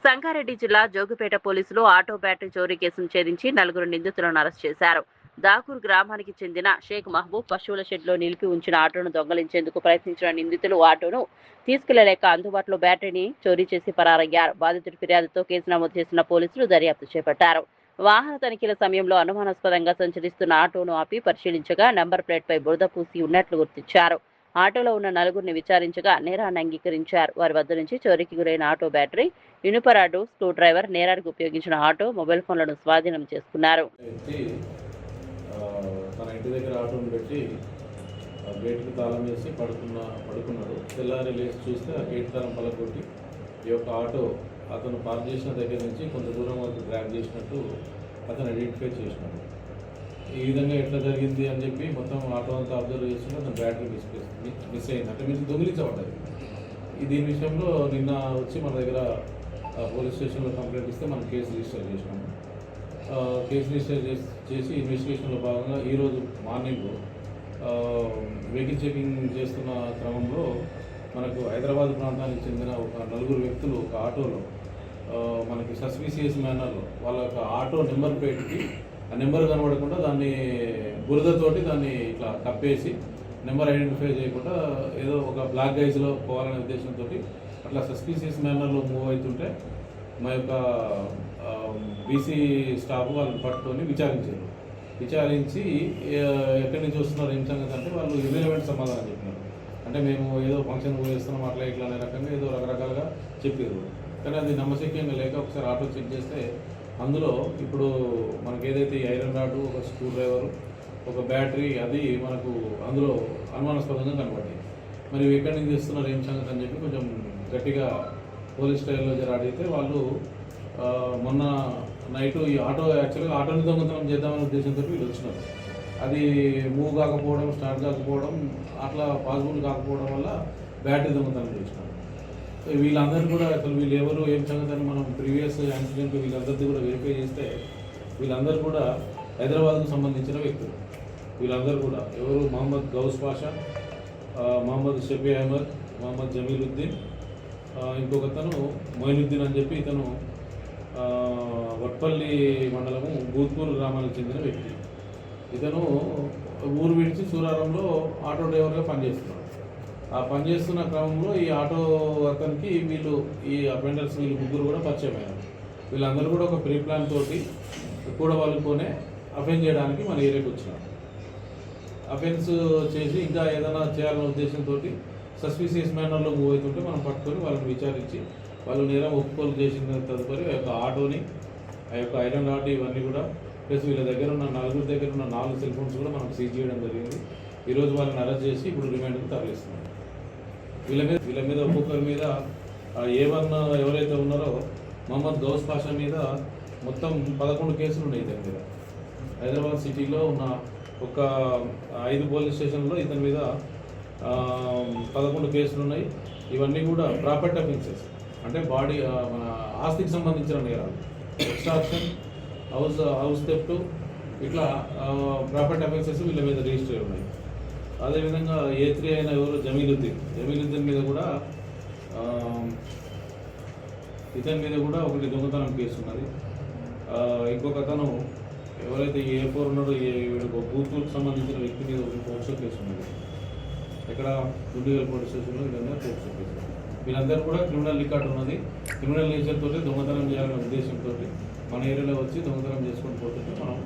సంగారెడ్డి జిల్లా జోగిపేట పోలీసులు auto battery చోరీ కేసును ఛేదించి 4 నిందితులను అరెస్ట్ చేశారు. దాకూర్ గ్రామానికి చెందిన షేక్ మహబూబ్ పశువుల షెడ్లో నిలిపి ఉంచిన ఆటోను దొంగలించేందుకు ప్రయత్నించిన నిందితులు ఆటోను తీసుకెళ్లలేక అందుబాటులో బ్యాటరీని చోరీ చేసి పరారయ్యారు. బాధితుడి ఫిర్యాదుతో కేసు నమోదు చేసిన పోలీసులు దర్యాప్తు చేపట్టారు. వాహన తనిఖీల సమయంలో అనుమానాస్పదంగా సంచరిస్తున్న ఆటోను ఆపి పరిశీలించగా నంబర్ ప్లేట్పై బురద పూసి ఉన్నట్లు గుర్తించారు. ఆటోలో ఉన్న 4గురిని విచారించగా నేరాన్ని అంగీకరించారు. వారి వద్ద నుంచి చోరీకి గురైన ఆటో బ్యాటరీ, ఇనుప రాడ్డు, స్క్రూ డ్రైవర్, నేరానికి ఉపయోగించిన ఆటో, మొబైల్ ఫోన్లను స్వాధీనం చేసుకున్నారు. తన ఇంటి దగ్గర ఆటోను పెట్టి గేట్కి తాళం వేసి పడుకున్నాడు. తెల్లారి లేచి చూస్తే ఆ గేట్ తాళం పలకొట్టి ఈ యొక్క ఆటో అతను పార్క్ చేసిన దగ్గర నుంచి కొంత దూరం వరకు డ్రాగ్ చేసినట్టు అతను ఐడెంటిఫై చేసినాడు. ఈ విధంగా ఎట్లా జరిగింది అని చెప్పి మొత్తం ఆటో అంతా అబ్జర్వ్ చేస్తుంటే అతను బ్యాటరీ మిస్ అయింది, అంటే మీరు దొంగిలించబడ్డది. దీని విషయంలో నిన్న వచ్చి మన దగ్గర పోలీస్ స్టేషన్లో కంప్లైంట్ ఇస్తే మనం కేసు రిజిస్టర్ చేసినాము. కేసు రిజిస్టర్ చేసి ఇన్వెస్టిగేషన్లో భాగంగా ఈరోజు మార్నింగ్ వెహికల్ చెకింగ్ చేస్తున్న క్రమంలో మనకు హైదరాబాద్ ప్రాంతానికి చెందిన ఒక 4 వ్యక్తులు ఒక ఆటోలో మనకి సస్పీసియస్ మేనర్లో వాళ్ళ యొక్క ఆటో నెంబర్ ప్లేట్కి ఆ నెంబర్ కనబడకుండా దాన్ని బురదతోటి దాన్ని ఇట్లా కప్పేసి నెంబర్ ఐడెంటిఫై చేయకుండా ఏదో ఒక బ్లాక్ గైజ్లో పోవాలనే ఉద్దేశంతో అట్లా సస్పీసియస్ మేనర్లో మూవ్ అవుతుంటే మా యొక్క బీసీ స్టాఫ్ వాళ్ళని పట్టుకొని విచారించి ఎక్కడి నుంచి వస్తున్నారు ఏం సంగతి అంటే వాళ్ళు ఇర్రెలవెంట్ సమాధానం చెప్పినారు. అంటే మేము ఏదో ఫంక్షన్ పోయేస్తున్నాం అట్లా ఇట్లా అనే రకంగా ఏదో రకరకాలుగా చెప్పారు. కానీ అది నమ్మశక్యంగా లేక ఒకసారి ఆటో చెక్ చేస్తే అందులో ఇప్పుడు మనకి ఏదైతే ఐరన్ రాడు, ఒక స్క్రూ డ్రైవరు, ఒక బ్యాటరీ అది మనకు అందులో అనుమానాస్పదంగా కనబడ్డాయి. మరి ఎక్కడి నుంచి తెస్తున్నారు ఏం సంగతి అని చెప్పి కొంచెం గట్టిగా పోలీస్ స్టైల్లో అడిగితే వాళ్ళు మొన్న నైట్ ఈ ఆటో యాక్చువల్గా ఆటోని దొంగతనం చేద్దామనే ఉద్దేశంతో వీళ్ళు వచ్చినారు. అది మూవ్ కాకపోవడం, స్టార్ట్ కాకపోవడం, అట్లా పాసిబుల్ కాకపోవడం వల్ల బ్యాటరీ దొంగతనం చేసినారు. వీళ్ళందరూ కూడా అసలు వీళ్ళు ఎవరు ఏం సంగతి అని మనం ప్రీవియస్ యాక్సిడెంట్ వీళ్ళందరిది కూడా వెరిఫై చేస్తే వీళ్ళందరూ కూడా హైదరాబాద్కు సంబంధించిన వ్యక్తులు. వీళ్ళందరూ కూడా ఎవరు మహమ్మద్ గౌస్ పాషా, మహమ్మద్ షఫీ అహ్మద్, మహమ్మద్ జమీలుద్దీన్, ఇంకొకతను మొయినుద్దీన్ అని చెప్పి ఇతను వట్పల్లి మండలము బూత్పూర్ గ్రామానికి చెందిన వ్యక్తి. ఇతను ఊరు విడిచి సూరారంలో ఆటో డ్రైవర్గా పనిచేస్తున్నాడు. ఆ పనిచేస్తున్న క్రమంలో ఈ ఆటో అతనికి ఈ అఫెండర్స్ వీళ్ళు ముగ్గురు కూడా పరిచయం అయ్యారు. వీళ్ళందరూ కూడా ఒక ప్రీ ప్లాన్ తోటి కూడా వాళ్ళుకోనే అఫెన్స్ చేయడానికి మన ఏరియాకి వచ్చినారు. అఫెన్స్ చేసి ఇంకా ఏదైనా చేయాలనే ఉద్దేశంతో సస్పీసియస్ మేనర్లో మూవ్ అవుతుంటే మనం పట్టుకొని వాళ్ళని విచారించి వాళ్ళు నేరం ఒప్పుకోలు చేసిన తదుపరి ఆ యొక్క ఆటోని, ఆ యొక్క ఐరన్ రాడ్ ఇవన్నీ కూడా ప్లస్ వీళ్ళ దగ్గర ఉన్న 4 దగ్గర ఉన్న 4 సెల్ ఫోన్స్ కూడా మనం సీజ్ చేయడం జరిగింది. ఈరోజు వాళ్ళని అరెస్ట్ చేసి ఇప్పుడు రిమాండ్కి తరలిస్తున్నాం. వీళ్ళ మీద ఒక్కొక్కరి మీద A1 ఎవరైతే ఉన్నారో మహమ్మద్ గౌస్ పాషా మీద మొత్తం 11 కేసులు ఉన్నాయి ఇతని మీద. హైదరాబాద్ సిటీలో ఉన్న ఒక 5 పోలీస్ స్టేషన్లో ఇతని మీద 11 కేసులు ఉన్నాయి. ఇవన్నీ కూడా ప్రాపర్టీ అఫెన్సెస్, అంటే బాడీ మన ఆస్తికి సంబంధించిన నేరాలు, ఎక్స్ట్రాక్షన్, హౌస్ థెఫ్ట్, ఇట్లా ప్రాపర్టీ అఫెన్సెస్ వీళ్ళ మీద రిజిస్టర్ ఉన్నాయి. అదేవిధంగా A3 అయిన ఎవరు జమీలుద్దీన్ మీద కూడా ఇతని మీద కూడా ఒకటి దొంగతనం కేసు ఉన్నది. ఇంకొక అతను ఎవరైతే A4 ఉన్నాడో బూత్పూర్కి సంబంధించిన వ్యక్తి మీద ఒక పోక్సో కేసు ఉన్నది. ఇక్కడ గుండిగల్ పోలీస్ స్టేషన్లో విధంగా పోక్సో కేసు. వీళ్ళందరూ కూడా క్రిమినల్ రికార్డు ఉన్నది. క్రిమినల్ నేచర్ తోటి దొంగతనం చేయాలనే ఉద్దేశంతో మన ఏరియాలో వచ్చి దొంగతనం చేసుకొని పోతుంటే మనం